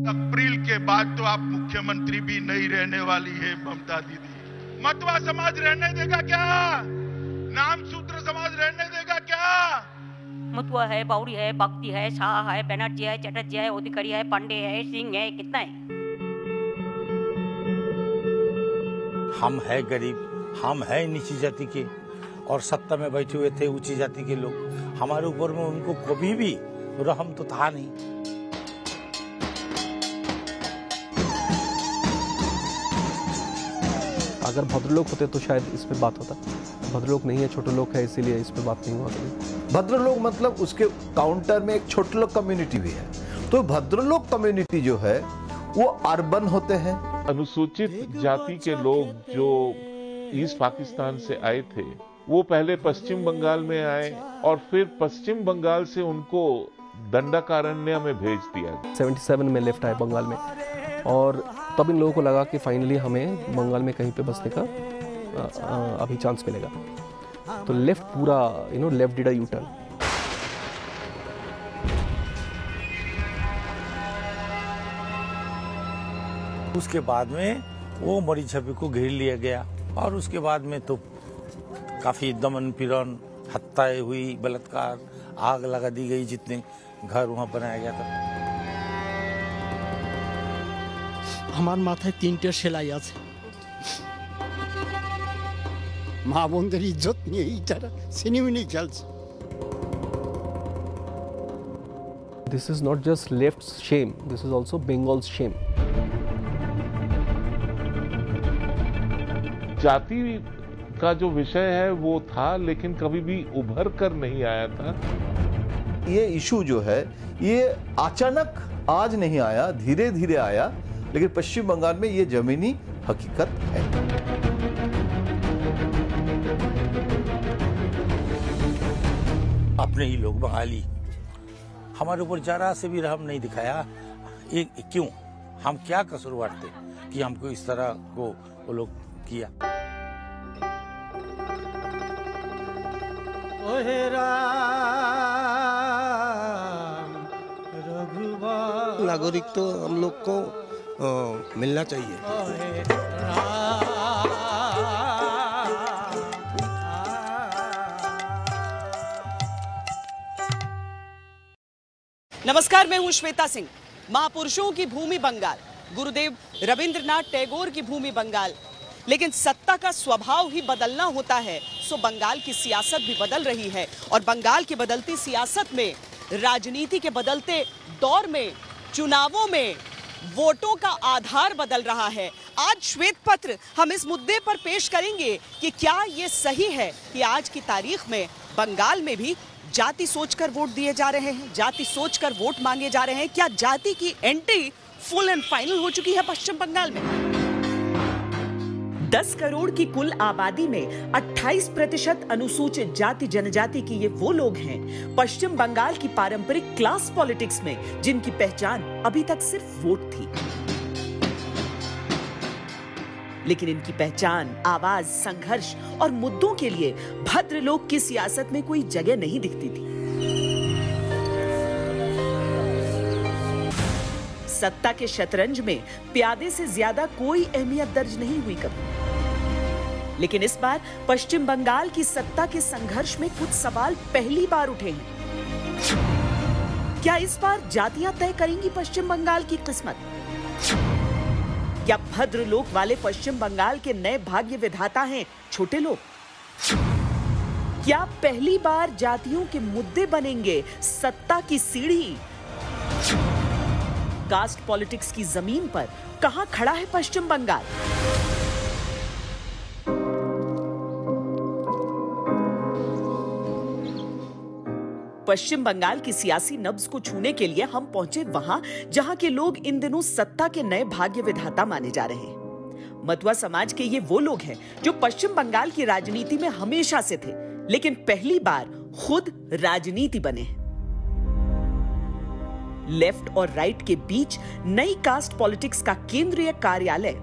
अप्रैल के बाद तो आप मुख्यमंत्री भी नहीं रहने वाली है ममता दीदी। मतवा समाज रहने देगा क्या? नाम सूत्र समाज रहने देगा क्या? मतवा है, बाउरी है, भक्ति है, शाह है, बनर्जी है, चटर्जी है, ओदिकरी है, पांडे है, सिंह है, कितना है? हम है गरीब, हम है नीची जाति के और सत्ता में बैठे हुए थे ऊंची जाति के लोग। हमारे ऊपर में उनको कभी भी रहम तो था नहीं। अगर भद्रलोक होते तो शायद इस पे बात होता। भद्रलोक नहीं है, छोटे लोग है, इसीलिए इस पे बात नहीं हुआ कभी। भद्रलोक मतलब उसके काउंटर में एक छोटे लोग कम्युनिटी भी है। तो भद्रलोक कम्युनिटी जो है वो अर्बन होते हैं। अनुसूचित जाति के लोग जो ईस्ट पाकिस्तान से आए थे वो पहले पश्चिम बंगाल में आए और फिर पश्चिम बंगाल से उनको दंडकारण्य में भेज दिया। 77 में लेफ्ट आए बंगाल में और तब इन लोगों को लगा कि फाइनली हमें बंगाल में कहीं पे बसने का अभी चांस मिलेगा। तो लेफ्ट पूरा left did a U turn. उसके बाद में वो मरी छपी को घेर लिया गया और उसके बाद में तो काफी दमन पीड़न, हत्याएं हुई, बलात्कार, आग लगा दी गई, जितने घर वहां बनाया गया था। আমার মাথায় 3টে সেলাই আছে। মা বোনদের ইজ্জত নিয়ে তারা সিনেমিনি খেলছে। This is not just left's shame, this is also Bengal's shame. जाति का जो विषय है वो था लेकिन कभी भी उभर कर नहीं आया था। ये इशू जो है ये अचानक आज नहीं आया, धीरे धीरे आया, लेकिन पश्चिम बंगाल में ये जमीनी हकीकत है। अपने ही लोग बंगाली हमारे ऊपर जरा से भी रहम नहीं दिखाया। ये क्यों? हम क्या कसूरवार थे कि हमको इस तरह को वो लोग किया? नागरिक तो हम लोग को मिलना चाहिए। नमस्कार, मैं हूं श्वेता सिंह। महापुरुषों की भूमि बंगाल, गुरुदेव रविंद्रनाथ टैगोर की भूमि बंगाल, लेकिन सत्ता का स्वभाव ही बदलना होता है। सो बंगाल की सियासत भी बदल रही है और बंगाल की बदलती सियासत में, राजनीति के बदलते दौर में, चुनावों में वोटों का आधार बदल रहा है। आज श्वेत पत्र हम इस मुद्दे पर पेश करेंगे कि क्या ये सही है कि आज की तारीख में बंगाल में भी जाति सोचकर वोट दिए जा रहे हैं, जाति सोचकर वोट मांगे जा रहे हैं। क्या जाति की एंट्री फुल एंड फाइनल हो चुकी है पश्चिम बंगाल में? 10 करोड़ की कुल आबादी में 28% अनुसूचित जाति जनजाति की ये वो लोग हैं पश्चिम बंगाल की पारंपरिक क्लास पॉलिटिक्स में जिनकी पहचान अभी तक सिर्फ वोट थी। लेकिन इनकी पहचान, आवाज, संघर्ष और मुद्दों के लिए भद्रलोक की सियासत में कोई जगह नहीं दिखती थी। सत्ता के शतरंज में प्यादे से ज्यादा कोई अहमियत दर्ज नहीं हुई कभी। लेकिन इस बार पश्चिम बंगाल की सत्ता के संघर्ष में कुछ सवाल पहली बार उठे हैं। क्या इस बार जातियां तय करेंगी पश्चिम बंगाल की किस्मत? क्या भद्रलोक वाले पश्चिम बंगाल के नए भाग्य विधाता हैं छोटे लोग? क्या पहली बार जातियों के मुद्दे बनेंगे सत्ता की सीढ़ी? कास्ट पॉलिटिक्स की जमीन पर कहां खड़ा है पश्चिम बंगाल? पश्चिम बंगाल की सियासी नब्ज को छूने के लिए हम पहुंचे वहां जहां के लोग इन दिनों सत्ता के नए भाग्य विधाता माने जा रहे हैं। मतवा समाज के ये वो लोग हैं जो पश्चिम बंगाल की राजनीति में हमेशा से थे, लेकिन पहली बार खुद राजनीति बने हैं। लेफ्ट और राइट के बीच नई कास्ट पॉलिटिक्स का केंद्रीय कार्यालय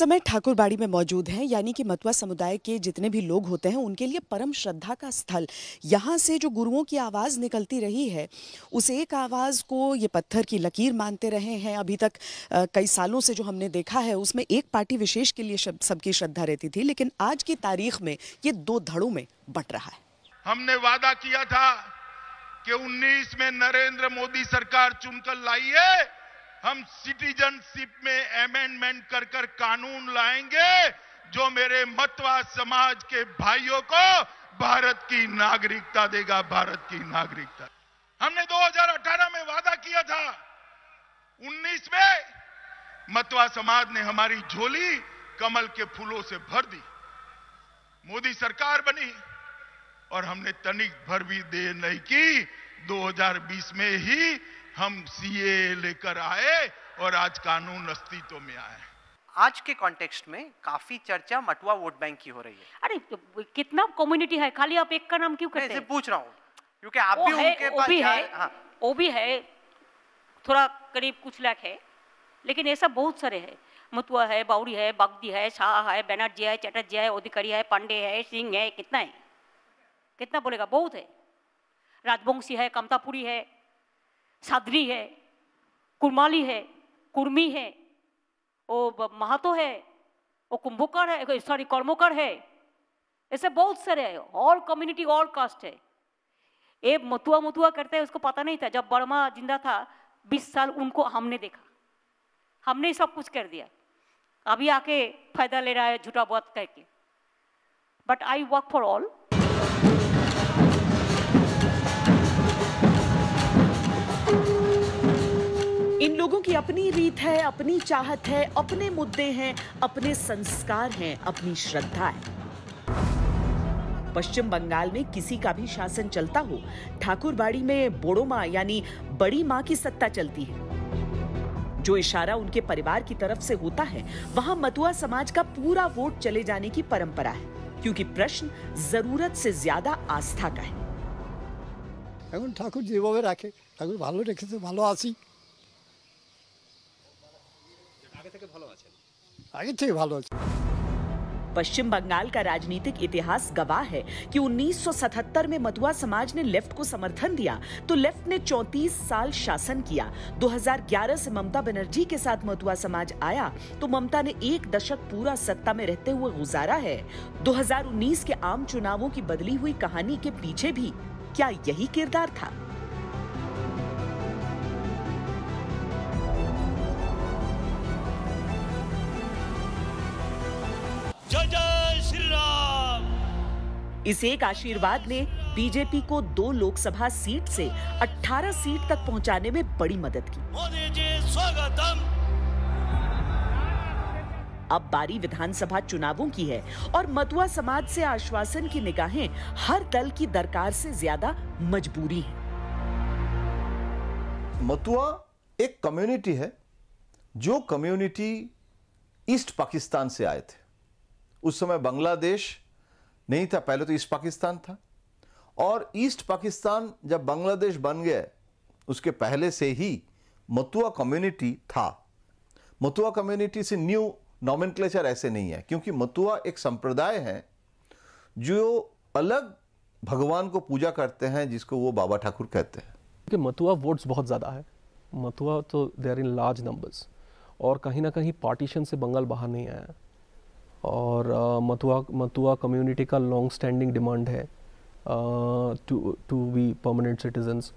समय ठाकुरबाड़ी में मौजूद हैं, यानी कि मतुआ समुदाय के जितने भी लोग होते हैं उनके लिए परम श्रद्धा का स्थल। यहाँ से जो गुरुओं की आवाज़ निकलती रही है, उस एक आवाज़ को ये पत्थर की लकीर मानते रहे हैं अभी तक। कई सालों से जो हमने देखा है उसमें एक पार्टी विशेष के लिए सबकी श्रद्धा रहती थी, लेकिन आज की तारीख में ये दो धड़ों में बंट रहा है। हमने वादा किया था कि 19 में नरेंद्र मोदी सरकार चुनकर लाई है, हम सिटीजनशिप में अमेंडमेंट कर कर कानून लाएंगे जो मेरे मतवा समाज के भाइयों को भारत की नागरिकता देगा, भारत की नागरिकता। हमने 2018 में वादा किया था, 19 में मतवा समाज ने हमारी झोली कमल के फूलों से भर दी। मोदी सरकार बनी और हमने तनिक भर भी देर नहीं की, 2020 में ही हम सीए लेकर आए और आज कानून अस्तित्व में आए। आज के कॉन्टेक्स्ट में काफी चर्चा मतुआ वोट बैंक की हो रही है। अरे तो कितना कम्युनिटी है, खाली आप एक का नाम क्यों करते हैं? पूछ रहा हूँ क्योंकि आप भी उनके पास वो भी है, थोड़ा करीब कुछ लाख है, लेकिन ऐसा बहुत सारे है। मतुआ है, बाउरी है, बागदी है, शाह है, बनर्जी है, चटर्जी है, अधिकारी है, पांडे है, सिंह है, कितना है, कितना बोलेगा, बहुत है। राजवंशी है, कमतापुरी है, सादरी है, कुरमाली है, कुर्मी है, वो महातो है, वो कुंभकार है, सॉरी कर्मकार है, ऐसे बहुत सारे है। ऑल कम्युनिटी ऑल कास्ट है। ये मतुआ करते हैं, उसको पता नहीं था। जब बर्मा जिंदा था 20 साल उनको हमने देखा, हमने सब कुछ कर दिया। अभी आके फायदा ले रहा है झूठा बात कह के। But I work for all. इन लोगों की अपनी रीत है, अपनी चाहत है, अपने मुद्दे हैं, अपने संस्कार हैं, अपनी श्रद्धा है। पश्चिम बंगाल में किसी का भी शासन चलता हो, ठाकुरबाड़ी में बोड़ो माँ यानी बड़ी माँ की सत्ता चलती है। जो इशारा उनके परिवार की तरफ से होता है, वहां मतुआ समाज का पूरा वोट चले जाने की परंपरा है, क्योंकि प्रश्न जरूरत से ज्यादा आस्था का है। এখন ঠাকুর যেভাবে রাখে, ঠাকুর ভালো রেখেছে, ভালো আছি। आगे থেকে ভালো আছে। पश्चिम बंगाल का राजनीतिक इतिहास गवाह है कि 1977 में मतुआ समाज ने लेफ्ट को समर्थन दिया तो लेफ्ट ने 34 साल शासन किया। 2011 से ममता बनर्जी के साथ मतुआ समाज आया तो ममता ने 1 दशक पूरा सत्ता में रहते हुए गुजारा है। 2019 के आम चुनावों की बदली हुई कहानी के पीछे भी क्या यही किरदार था? जय श्री राम। इस एक आशीर्वाद ने बीजेपी को 2 लोकसभा सीट से 18 सीट तक पहुंचाने में बड़ी मदद की। मोदी जी स्वागतम। अब बारी विधानसभा चुनावों की है और मतुआ समाज से आश्वासन की निगाहें हर दल की दरकार से ज्यादा मजबूरी है। मतुआ एक कम्युनिटी है, जो कम्युनिटी ईस्ट पाकिस्तान से आए थे। उस समय बांग्लादेश नहीं था, पहले तो ईस्ट पाकिस्तान था, और ईस्ट पाकिस्तान जब बांग्लादेश बन गया उसके पहले से ही मतुआ कम्युनिटी था। मतुआ कम्युनिटी से न्यू नॉमेनक्लेचर ऐसे नहीं है, क्योंकि मतुआ एक संप्रदाय है जो अलग भगवान को पूजा करते हैं, जिसको वो बाबा ठाकुर कहते हैं। कि मतुआ वोट्स बहुत ज़्यादा है, मतुआ तो they are in large numbers, और कहीं ना कहीं पार्टीशन से बंगाल बाहर नहीं आया। और मतुआ कम्युनिटी का लॉन्ग स्टैंडिंग डिमांड है to be permanent citizens.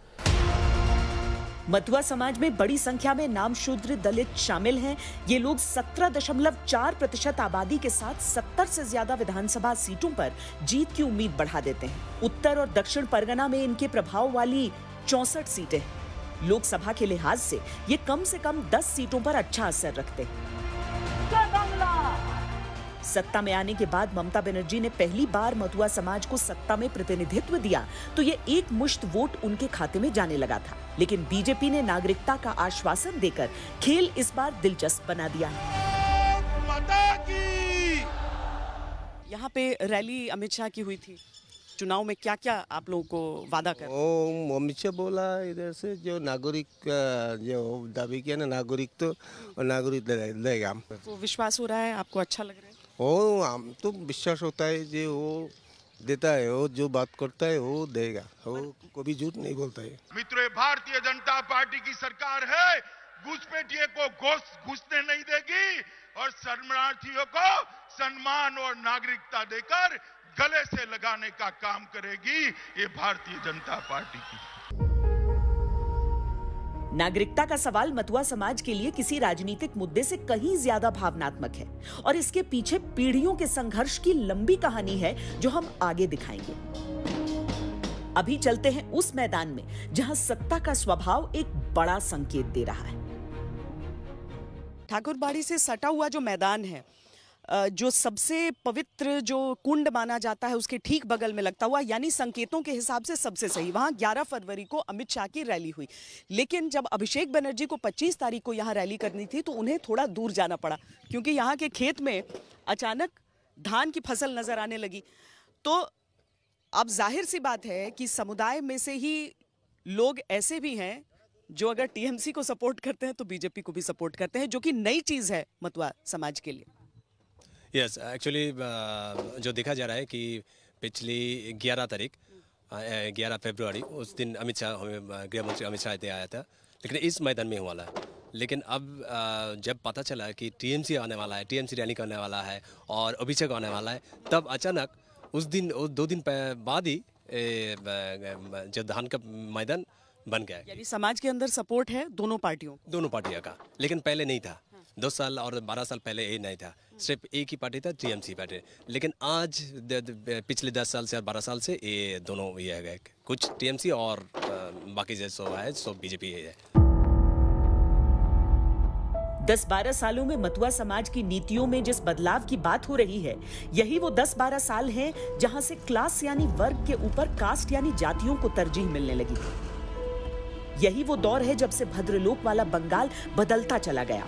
Matua समाज में बड़ी संख्या में नाम शूद्र दलित शामिल हैं। ये लोग 17.4% आबादी के साथ 70 से ज्यादा विधानसभा सीटों पर जीत की उम्मीद बढ़ा देते हैं। उत्तर और दक्षिण परगना में इनके प्रभाव वाली 64 सीटें हैं। लोकसभा के लिहाज से ये कम से कम 10 सीटों पर अच्छा असर रखते हैं। सत्ता में आने के बाद ममता बनर्जी ने पहली बार मतुआ समाज को सत्ता में प्रतिनिधित्व दिया तो ये एक मुश्त वोट उनके खाते में जाने लगा था, लेकिन बीजेपी ने नागरिकता का आश्वासन देकर खेल इस बार दिलचस्प बना दिया है। यहाँ पे रैली अमित शाह की हुई थी। चुनाव में क्या क्या आप लोगों को वादा कर? ओ अमित शाह बोला इधर से जो नागरिक जो दावी किया ना नागरिक तो नागरिक देगा। तो विश्वास हो रहा है आपको, अच्छा लग रहा है? ओ हम तो विश्वास होता है जो वो देता है, वो जो बात करता है वो देगा, वो कभी झूठ नहीं बोलता है। मित्रों, भारतीय जनता पार्टी की सरकार है, घुसपैठिए को घुसने नहीं देगी और शरणार्थियों को सम्मान और नागरिकता देकर गले से लगाने का काम करेगी ये भारतीय जनता पार्टी की। नागरिकता का सवाल मतुआ समाज के लिए किसी राजनीतिक मुद्दे से कहीं ज्यादा भावनात्मक है और इसके पीछे पीढ़ियों के संघर्ष की लंबी कहानी है जो हम आगे दिखाएंगे। अभी चलते हैं उस मैदान में जहां सत्ता का स्वभाव एक बड़ा संकेत दे रहा है। ठाकुरबाड़ी से सटा हुआ जो मैदान है, जो सबसे पवित्र जो कुंड माना जाता है उसके ठीक बगल में लगता हुआ, यानी संकेतों के हिसाब से सबसे सही, वहां 11 फरवरी को अमित शाह की रैली हुई। लेकिन जब अभिषेक बनर्जी को 25 तारीख को यहां रैली करनी थी तो उन्हें थोड़ा दूर जाना पड़ा, क्योंकि यहाँ के खेत में अचानक धान की फसल नजर आने लगी। तो अब जाहिर सी बात है कि समुदाय में से ही लोग ऐसे भी हैं जो अगर टीएमसी को सपोर्ट करते हैं तो बीजेपी को भी सपोर्ट करते हैं, जो कि नई चीज है मतुआ समाज के लिए। यस, एक्चुअली जो देखा जा रहा है कि पिछली 11 तारीख 11 फरवरी उस दिन अमित शाह, गृह मंत्री अमित शाह आया था, लेकिन इस मैदान में हुआ है। लेकिन अब जब पता चला कि टीएमसी आने वाला है, टीएमसी रैली करने वाला है और अभिषेक आने वाला है, तब अचानक उस दिन 2 दिन बाद ही जो धान का मैदान बन गया। यानी समाज के अंदर सपोर्ट है दोनों पार्टियों का, लेकिन पहले नहीं था। 2 साल और 12 साल पहले ये नहीं था, सिर्फ एक ही पार्टी था, टीएमसी पार्टी। लेकिन आज पिछले 10 साल से और 12 साल से ये दोनों ये है, कुछ टीएमसी और बाकी जैसो है सो बीजेपी है। 10-12 सालों में मतुआ समाज की नीतियों में जिस बदलाव की बात हो रही है, यही वो 10-12 साल हैं जहां से क्लास यानी वर्ग के ऊपर कास्ट यानी जातियों को तरजीह मिलने लगी। यही वो दौर है जब से भद्रलोक वाला बंगाल बदलता चला गया।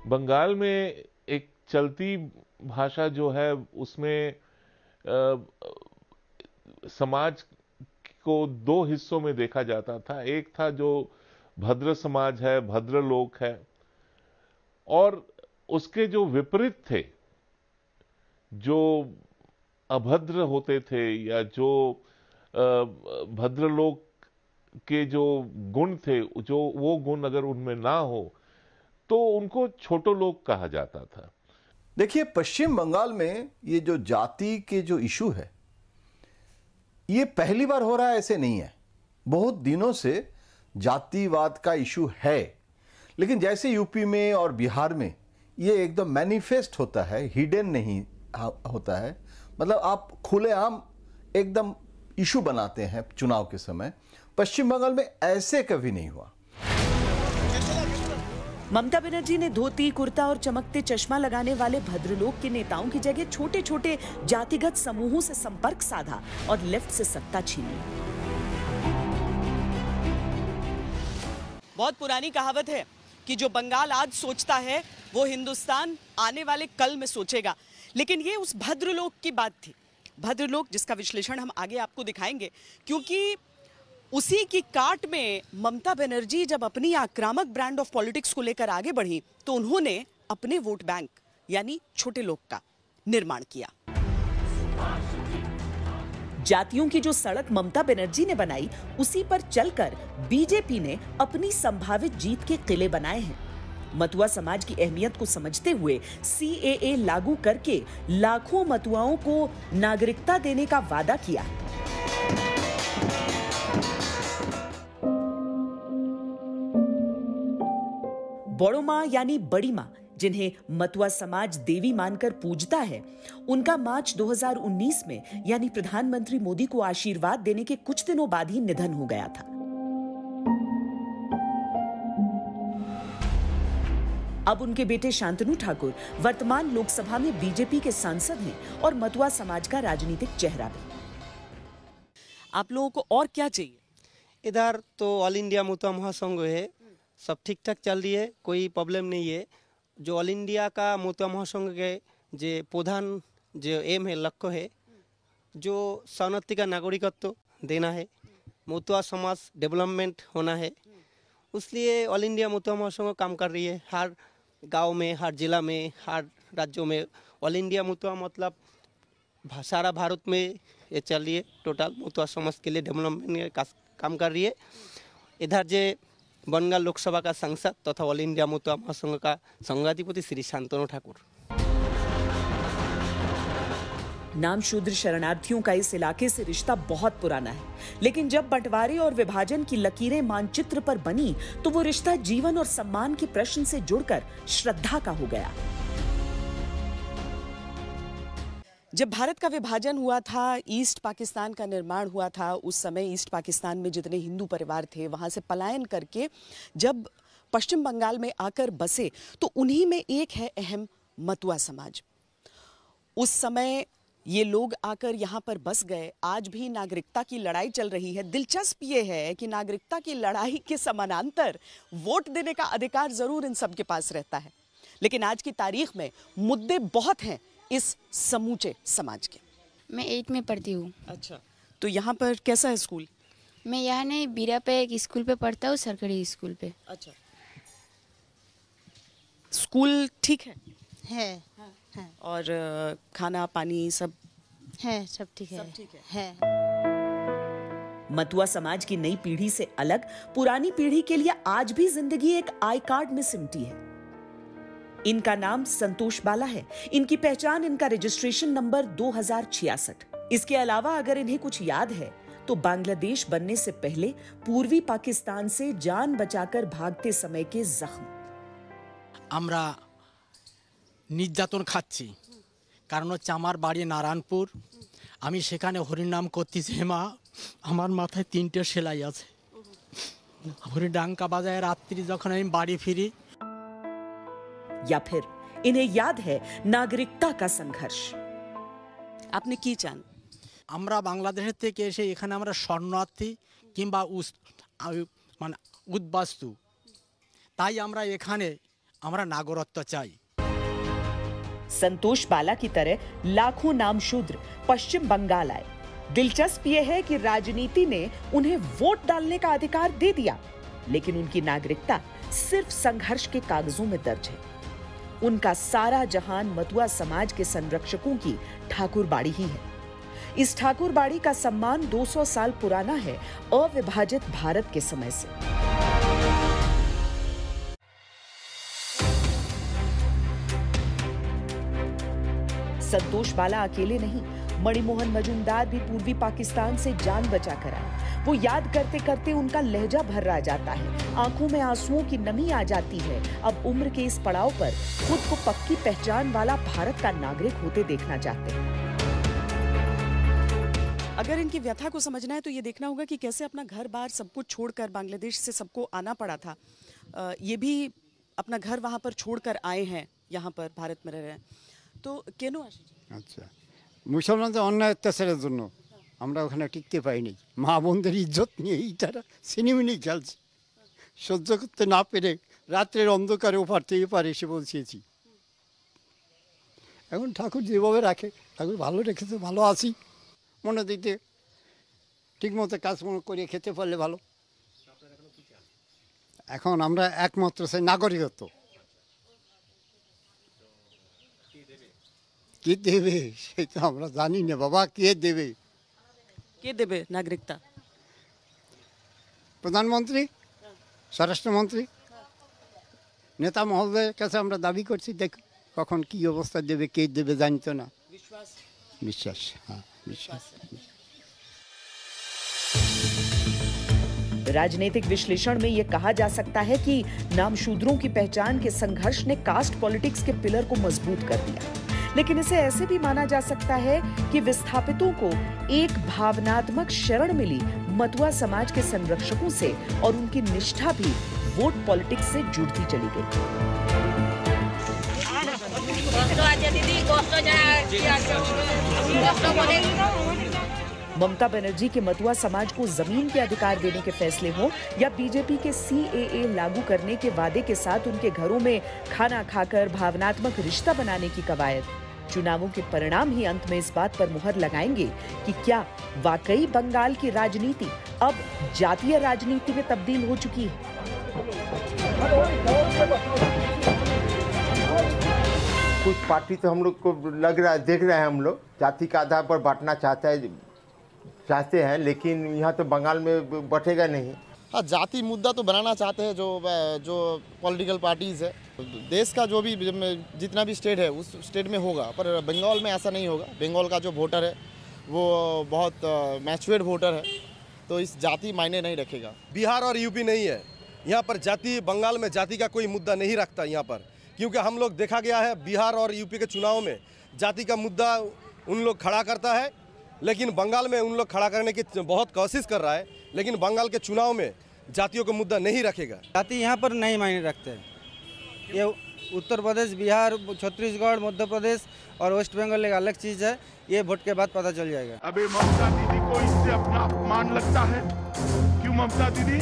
बंगाल में एक चलती भाषा जो है उसमें समाज को 2 हिस्सों में देखा जाता था। एक था जो भद्र समाज है, भद्रलोक है, और उसके जो विपरीत थे, जो अभद्र होते थे या जो भद्रलोक के जो गुण थे, जो वो गुण अगर उनमें ना हो तो उनको छोटो लोग कहा जाता था। देखिए, पश्चिम बंगाल में ये जो जाति के जो इशू है, ये पहली बार हो रहा है ऐसे नहीं है। बहुत दिनों से जातिवाद का इशू है, लेकिन जैसे यूपी में और बिहार में ये एकदम मैनिफेस्ट होता है, हिडन नहीं होता है। मतलब आप खुलेआम एकदम इशू बनाते हैं चुनाव के समय। पश्चिम बंगाल में ऐसे कभी नहीं हुआ। ममता बनर्जी ने धोती, कुर्ता और चमकते चश्मा लगाने वाले भद्रलोक के नेताओं की जगह छोटे छोटे जातिगत समूहों से संपर्क साधा और लेफ्ट से सत्ता छीनी। बहुत पुरानी कहावत है कि जो बंगाल आज सोचता है वो हिंदुस्तान आने वाले कल में सोचेगा, लेकिन ये उस भद्रलोक की बात थी। भद्रलोक जिसका विश्लेषण हम आगे आपको दिखाएंगे, क्योंकि उसी की काट में ममता बनर्जी जब अपनी आक्रामक ब्रांड ऑफ पॉलिटिक्स को लेकर आगे बढ़ी तो उन्होंने अपने वोट बैंक यानी छोटे लोग का निर्माण किया। जातियों की जो सड़क ममता बनर्जी ने बनाई, उसी पर चलकर बीजेपी ने अपनी संभावित जीत के किले बनाए हैं। मतुआ समाज की अहमियत को समझते हुए सीएए लागू करके लाखों मतुआओं को नागरिकता देने का वादा किया। बड़ो माँ यानी बड़ी माँ, जिन्हें मतुआ समाज देवी मानकर पूजता है, उनका मार्च 2019 में यानी प्रधानमंत्री मोदी को आशीर्वाद देने के कुछ दिनों बाद ही निधन हो गया था। अब उनके बेटे शांतनु ठाकुर वर्तमान लोकसभा में बीजेपी के सांसद हैं और मतुआ समाज का राजनीतिक चेहरा भी। आप लोगों को और क्या चाहिए? इधर तो ऑल इंडिया मतुआ महासंघ है, सब ठीक ठाक चल रही है, कोई प्रॉब्लम नहीं है। जो ऑल इंडिया का मतुआ महासंघ के जो प्रधान जो एम है, लक्ष्य है, जो शरणार्थी का नागरिकत्व देना है, मतुआ समाज डेवलपमेंट होना है, उसलिए ऑल इंडिया मतुआ महासंघ काम कर रही है। हर गांव में, हर जिला में, हर राज्यों में ऑल इंडिया मतुआ मतलब सारा भारत में ये चल रही है। टोटल मतुआ समाज के लिए डेवलपमेंट का काम कर रही है। इधर जे बंगाल लोकसभा का सांसद तथा ऑल इंडिया मतुआ महासंघ का संघाधिपति श्री शांतनु ठाकुर। नाम शूद्र शरणार्थियों का इस इलाके से रिश्ता बहुत पुराना है, लेकिन जब बंटवारे और विभाजन की लकीरें मानचित्र पर बनी तो वो रिश्ता जीवन और सम्मान के प्रश्न से जुड़कर श्रद्धा का हो गया। जब भारत का विभाजन हुआ था, ईस्ट पाकिस्तान का निर्माण हुआ था, उस समय ईस्ट पाकिस्तान में जितने हिंदू परिवार थे वहां से पलायन करके जब पश्चिम बंगाल में आकर बसे तो उन्हीं में एक है अहम मतुआ समाज। उस समय ये लोग आकर यहाँ पर बस गए। आज भी नागरिकता की लड़ाई चल रही है। दिलचस्प ये है कि नागरिकता की लड़ाई के समानांतर वोट देने का अधिकार जरूर इन सब के पास रहता है, लेकिन आज की तारीख में मुद्दे बहुत हैं इस समूचे समाज के। मैं 8 में पढ़ती हूँ। अच्छा, तो यहाँ पर कैसा है स्कूल? मैं यहाँ नहीं, बीरा पे एक स्कूल पे पढ़ता हूँ, सरकारी स्कूल पे। अच्छा, स्कूल ठीक है? है। और खाना पानी सब है? सब ठीक है। सब ठीक है। मतुआ समाज की नई पीढ़ी से अलग पुरानी पीढ़ी के लिए आज भी जिंदगी एक आई कार्ड में सिमटी है। इनका नाम संतोष बाला है। इनकी पहचान, इनका रजिस्ट्रेशन नंबर 2066। इसके अलावा अगर इन्हें कुछ याद है तो बांग्लादेश बनने से पहले पूर्वी पाकिस्तान से जान बचाकर भागते समय के जख्म। আমরা নির্যাতন খাচ্ছি, কারণ হচ্ছে আমার বাড়ি নারায়ণপুর। আমি সেখানে হরিনাম করতেছি, মা আমার মাথায় 3টে সেলাই আছে। হরিডাঙ্কা বাজায় রাত্রি যখন আমি বাড়ি ফিরি। या फिर इन्हें याद है नागरिकता का संघर्ष। आपने की चान? আমরা বাংলাদেশ থেকে এসে এখানে আমরা শরণার্থী কিংবা মানে উদ্বাস্তু, তাই আমরা এখানে আমরা নাগরিকত্ব চাই। संतोष बाला की तरह लाखों नामशूद्र पश्चिम बंगाल आए। दिलचस्प यह है कि राजनीति ने उन्हें वोट डालने का अधिकार दे दिया, लेकिन उनकी नागरिकता सिर्फ संघर्ष के कागजों में दर्ज है। उनका सारा जहान मतुआ समाज के संरक्षकों की ठाकुर बाड़ी ही है। इस ठाकुर बाड़ी का सम्मान 200 साल पुराना है, अविभाजित भारत के समय से। संतोष बाला अकेले नहीं, मणिमोहन मजूमदार भी पूर्वी पाकिस्तान से जान बचा कर आए। वो याद करते करते उनका लहजा भर्रा जाता है, आंखों में आंसुओं की नमी आ जाती है। अब उम्र के इस पड़ाव पर खुद को पक्की पहचान वाला भारत का नागरिक होते देखना चाहते हैं। अगर इनकी व्यथा को समझना है तो ये देखना होगा कि कैसे अपना घर बार सब कुछ छोड़कर बांग्लादेश से सबको आना पड़ा था। ये भी अपना घर वहाँ पर छोड़कर आए हैं, यहाँ पर भारत में रह रहे हैं। तो केनो আচ্ছা, মুসলমানদের অন্যায় অত্যাচারের জন্য আমরা ওখানে টিকতে পাইনি। মা বোনদের ইজ্জত নিয়েই তারা সিনেমিনি খেলছে। সহ্য করতে না পেরে রাত্রের অন্ধকারে ওপার থেকে পারে এসে পৌঁছেছি। এখন ঠাকুর যেভাবে রাখে, ঠাকুর ভালো রেখেছে, ভালো আছি। মনে দিতে ঠিকমতো কাজ করে খেতে পারলে ভালো। এখন আমরা একমাত্র চাই নাগরিকত্ব। কে দেবে সেটা আমরা জানি না বাবা, কে দেবে? কে দেবে নাগরিকতা? প্রধানমন্ত্রী, স্বরাষ্ট্রমন্ত্রী, নেতা মহোদয়ের কাছে আমরা দাবি করছি। দেখ কখন কি অবস্থা দেবে, কে দেবে জানতো না। বিশ্বাস, হ্যাঁ বিশ্বাস। राजनीतिक विश्लेषण में यह कहा जा सकता है कि नामशूद्रों की पहचान के संघर्ष ने कास्ट पॉलिटिक्स के पिलर को मजबूत कर दिया, लेकिन इसे ऐसे भी माना जा सकता है कि विस्थापितों को एक भावनात्मक शरण मिली मतुआ समाज के संरक्षकों से और उनकी निष्ठा भी वोट पॉलिटिक्स से जुड़ती चली गई। ममता बनर्जी के मतुआ समाज को जमीन के अधिकार देने के फैसले हो या बीजेपी के CAA लागू करने के वादे के साथ उनके घरों में खाना खाकर भावनात्मक रिश्ता बनाने की कवायद, चुनावों के परिणाम ही अंत में इस बात पर मुहर लगाएंगे कि क्या वाकई बंगाल की राजनीति अब जातीय राजनीति में तब्दील हो चुकी है। कुछ पार्टी तो हम लोग को लग रहा है, देख रहे हैं हम लोग जाति के आधार पर बांटना चाहते हैं, लेकिन यहाँ तो बंगाल में बटेगा नहीं। हाँ, जाति मुद्दा तो बनाना चाहते हैं जो पॉलिटिकल पार्टीज़ है। देश का जो भी जितना भी स्टेट है उस स्टेट में होगा, पर बंगाल में ऐसा नहीं होगा। बंगाल का जो वोटर है वो बहुत मैच्योर्ड वोटर है, तो इस जाति मायने नहीं रखेगा। बिहार और यूपी नहीं है यहाँ पर जाति, बंगाल में जाति का कोई मुद्दा नहीं रखता यहाँ पर, क्योंकि हम लोग देखा गया है बिहार और यूपी के चुनाव में जाति का मुद्दा उन लोग खड़ा करता है, लेकिन बंगाल में उन लोग खड़ा करने की बहुत कोशिश कर रहा है, लेकिन बंगाल के चुनाव में जातियों का मुद्दा नहीं रखेगा। जाति यहाँ पर नहीं मायने रखते हैं। ये उत्तर प्रदेश, बिहार, छत्तीसगढ़, मध्य प्रदेश और वेस्ट बंगाल एक अलग चीज़ है, ये वोट के बाद पता चल जाएगा। अबे ममता दीदी को इससे अपना अपमान लगता है। क्यों ममता दीदी,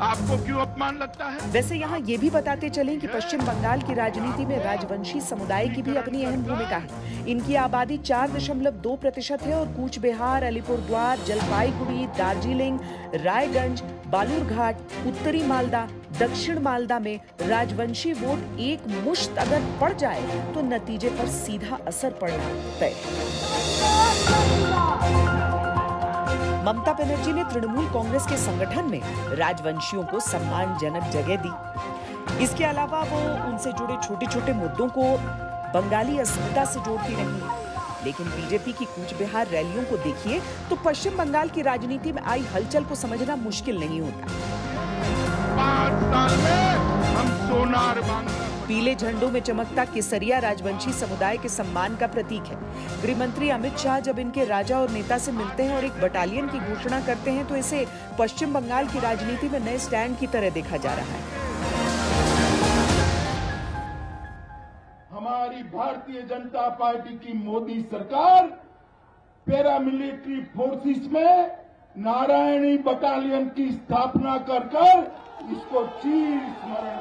आपको क्यों अपमान लगता है? वैसे यहाँ ये भी बताते चलें कि पश्चिम बंगाल की राजनीति में राजवंशी समुदाय की भी अपनी अहम भूमिका है। इनकी आबादी 4.2% है और कूच बिहार, अलीपुरद्वार, जलपाईगुड़ी, दार्जिलिंग, रायगंज, बालूरघाट, उत्तरी मालदा, दक्षिण मालदा में राजवंशी वोट एक मुश्त अगर पड़ जाए तो नतीजे पर सीधा असर पड़ना तय है। ममता बनर्जी ने तृणमूल कांग्रेस के संगठन में राजवंशियों को सम्मानजनक जगह दी। इसके अलावा वो उनसे जुड़े छोटे छोटे मुद्दों को बंगाली अस्मिता से जोड़ती रही। लेकिन बीजेपी की कूच बिहार रैलियों को देखिए तो पश्चिम बंगाल की राजनीति में आई हलचल को समझना मुश्किल नहीं होता। 5 साल में हम सोनार बांग्ला। पीले झंडों में चमकता केसरिया राजवंशी समुदाय के सम्मान का प्रतीक है। गृह मंत्री अमित शाह जब इनके राजा और नेता से मिलते हैं और एक बटालियन की घोषणा करते हैं तो इसे पश्चिम बंगाल की राजनीति में नए स्टैंड की तरह देखा जा रहा है। हमारी भारतीय जनता पार्टी की मोदी सरकार पैरामिलिट्री फोर्सेस में नारायणी बटालियन की स्थापना कर इसको चीर स्मरण।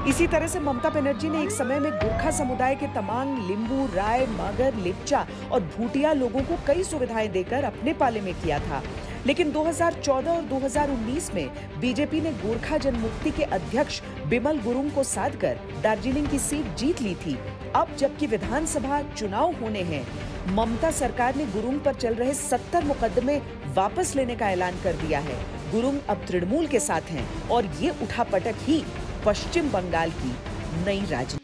इसी तरह से ममता बनर्जी ने एक समय में गोरखा समुदाय के तमांग, लिंबू, राय, मगर, लिप्चा और भूटिया लोगों को कई सुविधाएं देकर अपने पाले में किया था। लेकिन 2014 और 2019 में बीजेपी ने गोरखा जनमुक्ति के अध्यक्ष बिमल गुरुंग को साध कर दार्जिलिंग की सीट जीत ली थी। अब जबकि विधानसभा चुनाव होने हैं, ममता सरकार ने गुरुंग पर चल रहे 70 मुकदमे वापस लेने का ऐलान कर दिया है। गुरुंग अब तृणमूल के साथ हैं और ये उठापटक ही पश्चिम बंगाल की नई राजनीति।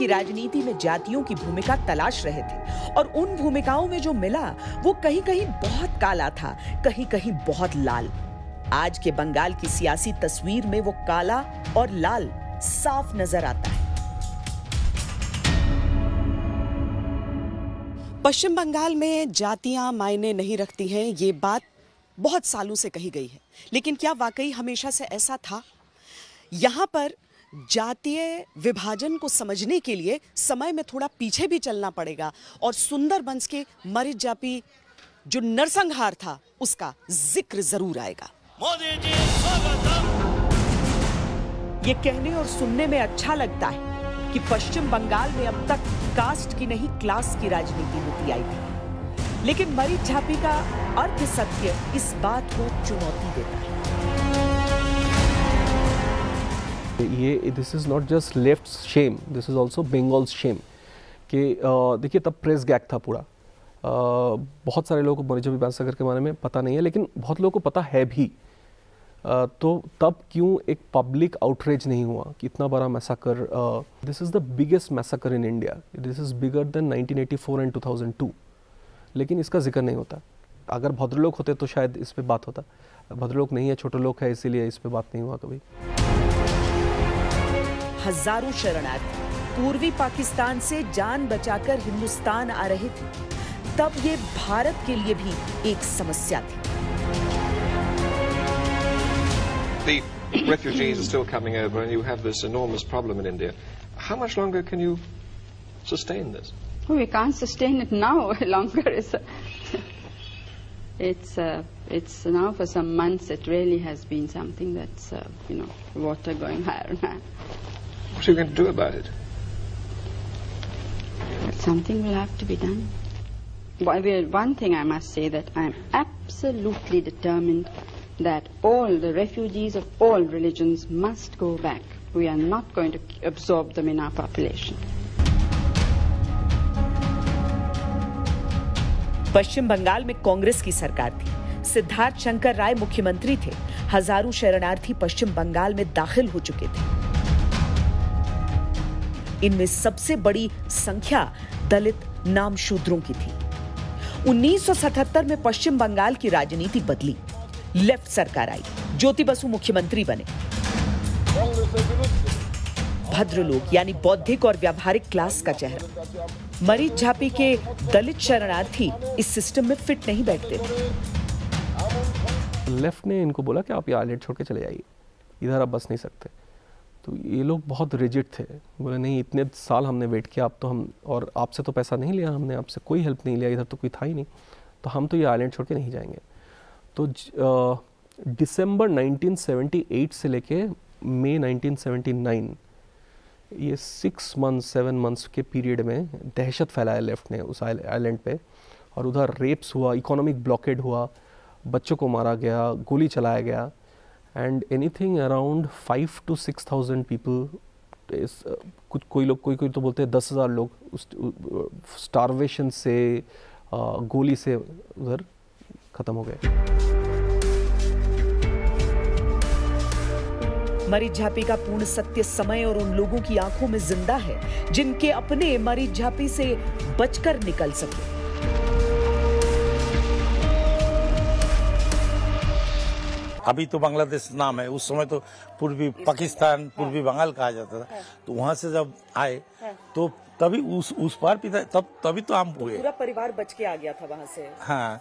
राजनीति में जातियों की भूमिका तलाश रहे थे और उन भूमिकाओं में जो मिला वो कहीं कहीं बहुत काला था, कहीं कहीं बहुत लाल। आज के बंगाल की सियासी तस्वीर में वो काला और लाल साफ नजर आता है। पश्चिम बंगाल में जातियां मायने नहीं रखती हैं, ये बात बहुत सालों से कही गई है, लेकिन क्या वाकई हमेशा से ऐसा था? यहाँ पर जातीय विभाजन को समझने के लिए समय में थोड़ा पीछे भी चलना पड़ेगा और सुंदरबंस के मरीज जापी जो नरसंहार था उसका जिक्र जरूर आएगा। मोदी जी स्वागतम। ये कहने और सुनने में अच्छा लगता है कि पश्चिम बंगाल में अब तक कास्ट की नहीं क्लास की राजनीति होती आई थी, लेकिन मरीज झापी का अर्थ सत्य इस बात को चुनौती देता है। ये this is not just left shame, this is also Bengal shame कि देखिए तब प्रेस गैग था पूरा। बहुत सारे लोगों को मरीज विधानसभा के बारे में पता नहीं है, लेकिन बहुत लोगों को पता है भी। तो तब क्यों एक पब्लिक आउटरीच नहीं हुआ कि इतना बड़ा मैसाकर, this is the biggest मैसाकर in India, this is bigger than 1984 and 2002, लेकिन इसका जिक्र नहीं होता। अगर भद्रलोक होते तो शायद इस पे बात होता, भद्रलोक नहीं है, छोटा लोक है, इसीलिए इस पे बात नहीं हुआ कभी। हजारों शरणार्थी पूर्वी पाकिस्तान से जान बचाकर हिंदुस्तान आ रहे थे, तब ये भारत के लिए भी एक समस्या थी। The refugees are still coming over and you have this enormous problem in India. How much longer can you sustain this? We can't sustain it now longer. It's now for some months it really has been something that's, water going higher and higher. What are you going to do about it? Something will have to be done. One thing I must say, that I am absolutely determined that all the refugees of all religions must go back. We are not going to absorb them in our population. पश्चिम बंगाल में कांग्रेस की सरकार थी, सिद्धार्थ शंकर राय मुख्यमंत्री थे, हजारों शरणार्थी पश्चिम बंगाल में दाखिल हो चुके थे। इनमें सबसे बड़ी संख्या दलित नामशूद्रों की थी। 1977 में पश्चिम बंगाल की राजनीति बदली, लेफ्ट सरकार आई, ज्योति बसु मुख्यमंत्री बने। भद्रलोक यानी बौद्धिक और व्यावहारिक क्लास का चेहरा, मरीज झापी के दलित शरणार्थी इस सिस्टम में फिट नहीं बैठते थे। लेफ्ट ने इनको बोला कि आप ये आइलैंड छोड़ के चले जाइए, इधर आप बस नहीं सकते। तो ये लोग बहुत रिजिड थे, बोले नहीं, इतने साल हमने वेट किया, अब तो हम, और आपसे तो पैसा नहीं लिया हमने, आपसे कोई हेल्प नहीं लिया, इधर तो कोई था ही नहीं, तो हम तो ये आइलैंड छोड़ के नहीं जाएंगे। तो दिसंबर 1978 से लेके मई 1979, ये 6 मंथ्स 7 मंथ्स के पीरियड में दहशत फैलाया लेफ्ट ने उस आइलैंड पे, और उधर रेप्स हुआ, इकोनॉमिक ब्लॉकेड हुआ, बच्चों को मारा गया, गोली चलाया गया, and anything around 5 to 6,000 people, कोई तो बोलते हैं 10,000 लोग उस स्टारवेशन से, गोली से उधर खत्म हो गए। मरीज झापी का पूर्ण सत्य समय और उन लोगों की आंखों में जिंदा है जिनके अपने मरीज झापी से बचकर निकल सके। अभी तो बांग्लादेश नाम है, उस समय तो पूर्वी पाकिस्तान, पूर्वी बंगाल कहा जाता था। तो वहां से जब आए तो तभी उस पार तभी तो हम हुए, पूरा परिवार बच के आ गया था वहां से। हाँ,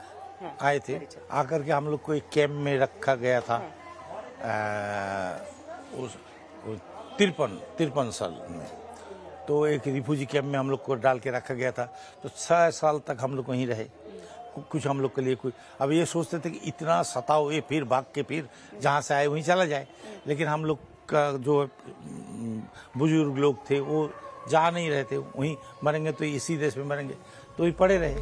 आए थे, आकर के हम लोग को एक कैंप में रखा गया था। 53 साल में, तो एक रिफ्यूजी कैंप में हम लोग को डाल के रखा गया था। तो 6 साल तक हम लोग वहीं रहे। कुछ हम लोग के लिए अब ये सोचते थे कि इतना सताओ, ये फिर भाग के फिर जहाँ से आए वहीं चला जाए, लेकिन हम लोग का जो बुजुर्ग लोग थे वो जा नहीं रहे थे, वहीं मरेंगे तो इसी देश में मरेंगे, तो ये पड़े रहे।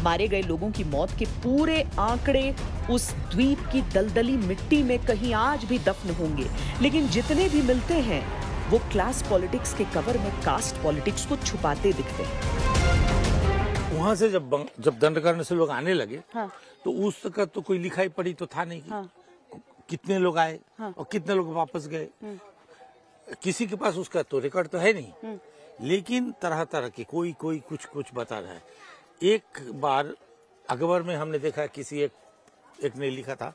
मारे गए लोगों की मौत के पूरे आंकड़े उस द्वीप की दलदली मिट्टी में कहीं आज भी दफन होंगे, लेकिन जितने भी मिलते हैं वो क्लास पॉलिटिक्स के कवर में कास्ट पॉलिटिक्स को छुपाते दिखते हैं। वहां से जब दंड करने से लोग आने लगे, हाँ। तो उस तक तो कोई लिखाई पड़ी तो था नहीं, हाँ। कितने लोग आए, हाँ। और कितने लोग वापस गए, किसी के पास उसका तो रिकॉर्ड तो है नहीं, लेकिन तरह तरह के कोई कुछ बता रहा है। एक बार अखबार में हमने देखा, किसी एक ने लिखा था,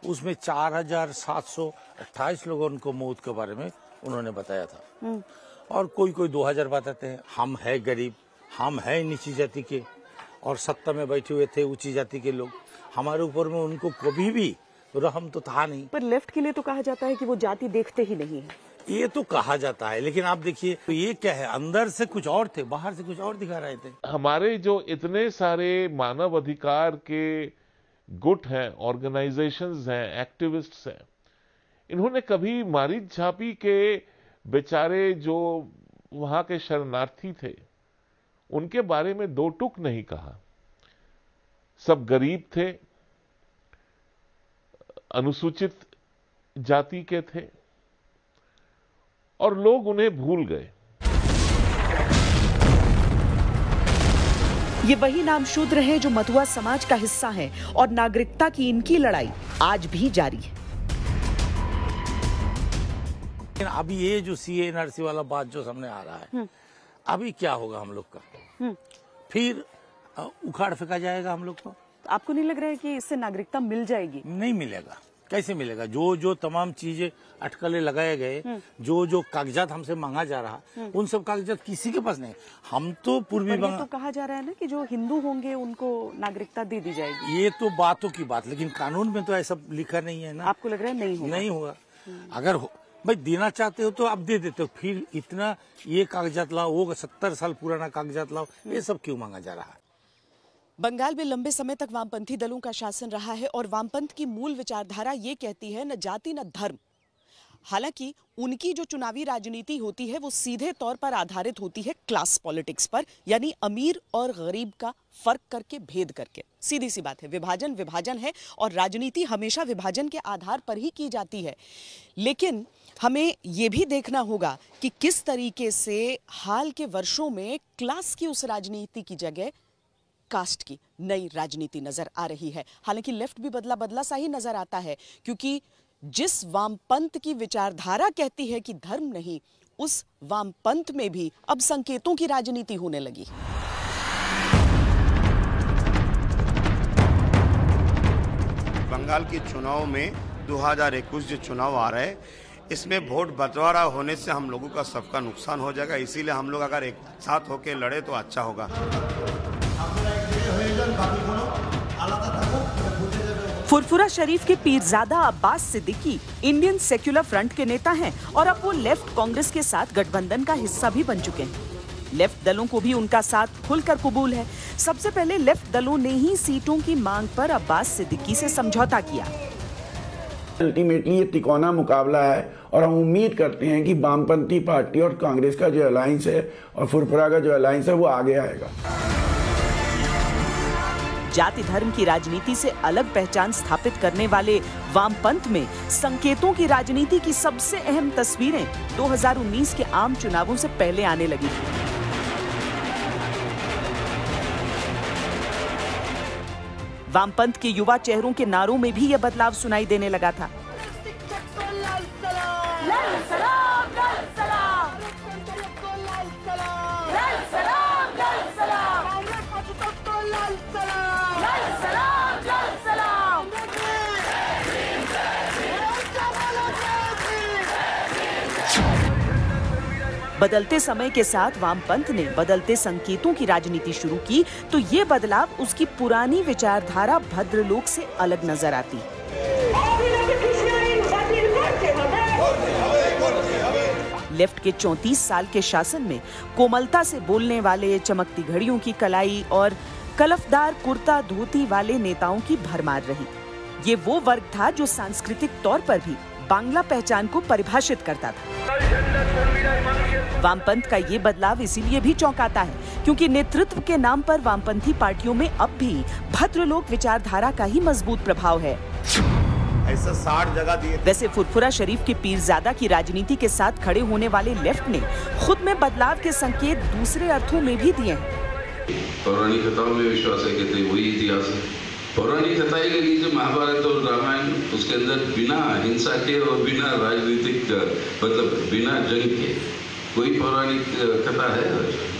उसमें 4,728 लोगों को मौत के बारे में उन्होंने बताया था, और कोई 2000 बताते हैं। हम है गरीब, हम है नीची जाति के, और सत्ता में बैठे हुए थे ऊंची जाति के लोग, हमारे ऊपर में उनको कभी भी रहम तो था नहीं। पर लेफ्ट के लिए तो कहा जाता है कि वो जाति देखते ही नहीं है। ये तो कहा जाता है, लेकिन आप देखिए तो ये क्या है, अंदर से कुछ और थे, बाहर से कुछ और दिखा रहे थे। हमारे जो इतने सारे मानव अधिकार के गुट हैं, ऑर्गेनाइजेशंस हैं, एक्टिविस्ट्स हैं, इन्होंने कभी मरीज झापी के बेचारे जो वहां के शरणार्थी थे उनके बारे में दो टुक नहीं कहा। सब गरीब थे, अनुसूचित जाति के थे, और लोग उन्हें भूल गए। ये वही नाम शूद्र हैं जो मतुआ समाज का हिस्सा हैं और नागरिकता की इनकी लड़ाई आज भी जारी है। अभी ये जो CA NRC वाला बात जो सामने आ रहा है, अभी क्या होगा हम लोग का? फिर उखाड़ फेंका जाएगा हम लोग को। आपको नहीं लग रहा है कि इससे नागरिकता मिल जाएगी? नहीं मिलेगा। कैसे मिलेगा? जो तमाम चीजें अटकलें लगाए गए, जो कागजात हमसे मांगा जा रहा, उन सब कागजात किसी के पास नहीं। हम तो पूर्वी बंगाल तो कहा जा रहा है ना कि जो हिंदू होंगे उनको नागरिकता दे दी जाएगी। ये तो बातों की बात, लेकिन कानून में तो ऐसा लिखा नहीं है ना। आपको लग रहा है नहीं होगा? नहीं होगा। अगर भाई देना चाहते हो तो आप दे देते हो, फिर इतना ये कागजात लाओ, वो 70 साल पुराना कागजात लाओ, ये सब क्यों मांगा जा रहा है? बंगाल में लंबे समय तक वामपंथी दलों का शासन रहा है और वामपंथ की मूल विचारधारा ये कहती है न जाति न धर्म। हालांकि उनकी जो चुनावी राजनीति होती है वो सीधे तौर पर आधारित होती है क्लास पॉलिटिक्स पर, यानी अमीर और गरीब का फर्क करके, भेद करके। सीधी सी बात है, विभाजन विभाजन है और राजनीति हमेशा विभाजन के आधार पर ही की जाती है। लेकिन हमें ये भी देखना होगा कि किस तरीके से हाल के वर्षों में क्लास की उस राजनीति की जगह कास्ट की नई राजनीति नजर आ रही है। हालांकि लेफ्ट भी बदला बदला सा ही नजर आता है, क्योंकि जिस वामपंथ की विचारधारा कहती है कि धर्म नहीं, उस वामपंथ में भी अब संकेतों की राजनीति होने लगी। बंगाल के चुनाव में 2021 जो चुनाव आ रहे हैं, इसमें वोट बंटवारा होने से हम लोगों का सबका नुकसान हो जाएगा। इसीलिए हम लोग अगर एक साथ होकर लड़े तो अच्छा होगा। फुरफुरा शरीफ के Pirzada Abbas Siddiqui Indian secular front के नेता हैं और अब वो लेफ्ट कांग्रेस के साथ गठबंधन का हिस्सा भी बन चुके हैं। लेफ्ट दलों को भी उनका साथ खुलकर कबूल है। सबसे पहले लेफ्ट दलों ने ही सीटों की मांग पर अब्बास सिद्दीकी से समझौता किया। अल्टीमेटली ये तिकोना मुकाबला है और हम उम्मीद करते हैं कि वामपंथी पार्टी और कांग्रेस का जो अलायंस है और फुरफुरा का जो अलायंस है वो आगे आएगा। जाति धर्म की राजनीति से अलग पहचान स्थापित करने वाले वामपंथ में संकेतों की राजनीति की सबसे अहम तस्वीरें 2019 के आम चुनावों से पहले आने लगी थी। वामपंथ के युवा चेहरों के नारों में भी यह बदलाव सुनाई देने लगा था। बदलते समय के साथ वामपंथ ने बदलते संकेतों की राजनीति शुरू की तो ये बदलाव उसकी पुरानी विचारधारा भद्रलोक से अलग नजर आती। लेफ्ट के 34 साल के शासन में कोमलता से बोलने वाले, चमकती घड़ियों की कलाई और कलफदार कुर्ता धोती वाले नेताओं की भरमार रही। ये वो वर्ग था जो सांस्कृतिक तौर पर भी बांग्ला पहचान को परिभाषित करता था। वामपंथ का ये बदलाव इसीलिए भी चौंकाता है क्योंकि नेतृत्व के नाम पर वामपंथी पार्टियों में अब भी भद्रलोक विचारधारा का ही मजबूत प्रभाव है। ऐसा 60 जगह दिए। वैसे फुरफुरा शरीफ के पीरजादा की राजनीति के साथ खड़े होने वाले लेफ्ट ने खुद में बदलाव के संकेत दूसरे अर्थों में भी दिए हैं। पौराणिक कथाओं में विश्वास है कि वही इतिहास है। पौराणिक कथाएं के लिए जो महाभारत और रामायण, उसके अंदर बिना हिंसा के और बिना राजनीतिक मतलब बिना जंग के कोई पौराणिक कथा है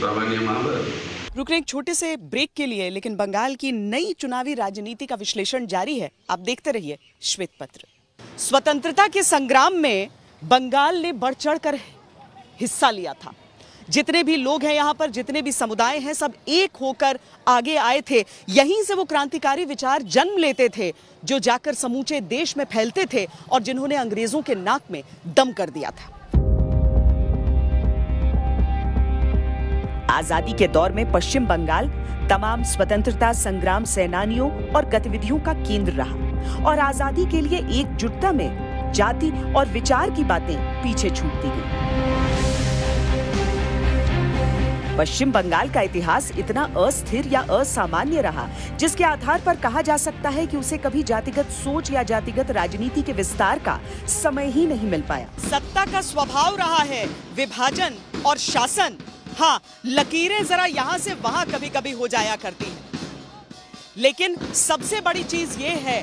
रामायण या महाभारत। रुकने एक छोटे से ब्रेक के लिए, लेकिन बंगाल की नई चुनावी राजनीति का विश्लेषण जारी है। आप देखते रहिए श्वेत पत्र। स्वतंत्रता के संग्राम में बंगाल ने बढ़ चढ़कर हिस्सा लिया था। जितने भी लोग हैं यहाँ पर, जितने भी समुदाय हैं, सब एक होकर आगे आए थे। यहीं से वो क्रांतिकारी विचार जन्म लेते थे जो जाकर समूचे देश में फैलते थे और जिन्होंने अंग्रेजों के नाक में दम कर दिया था। आजादी के दौर में पश्चिम बंगाल तमाम स्वतंत्रता संग्राम सेनानियों और गतिविधियों का केंद्र रहा और आजादी के लिए एकजुटता में जाति और विचार की बातें पीछे छूटती गई। पश्चिम बंगाल का इतिहास इतना अस्थिर या असामान्य रहा जिसके आधार पर कहा जा सकता है कि उसे कभी जातिगत सोच या जातिगत राजनीति के विस्तार का समय ही नहीं मिल पाया। सत्ता का स्वभाव रहा है विभाजन और शासन, हाँ, लकीरें जरा यहां से वहां कभी कभी हो जाया करती हैं, लेकिन सबसे बड़ी चीज ये है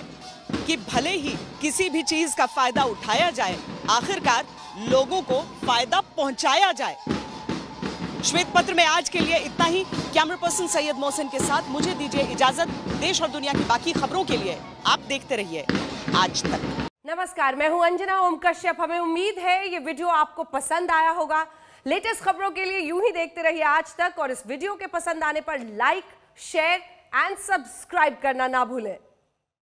कि भले ही किसी भी चीज का फायदा उठाया जाए, आखिरकार लोगों को फायदा पहुंचाया जाए। श्वेत पत्र में आज के लिए इतना ही। कैमरा पर्सन सैयद मोहसिन के साथ मुझे दीजिए इजाजत। देश और दुनिया की बाकी खबरों के लिए आप देखते रहिए आज तक। नमस्कार, मैं हूं अंजना ओम कश्यप। हमें उम्मीद है ये वीडियो आपको पसंद आया होगा। लेटेस्ट खबरों के लिए यूं ही देखते रहिए आज तक, और इस वीडियो के पसंद आने पर लाइक, शेयर एंड सब्सक्राइब करना ना भूलें।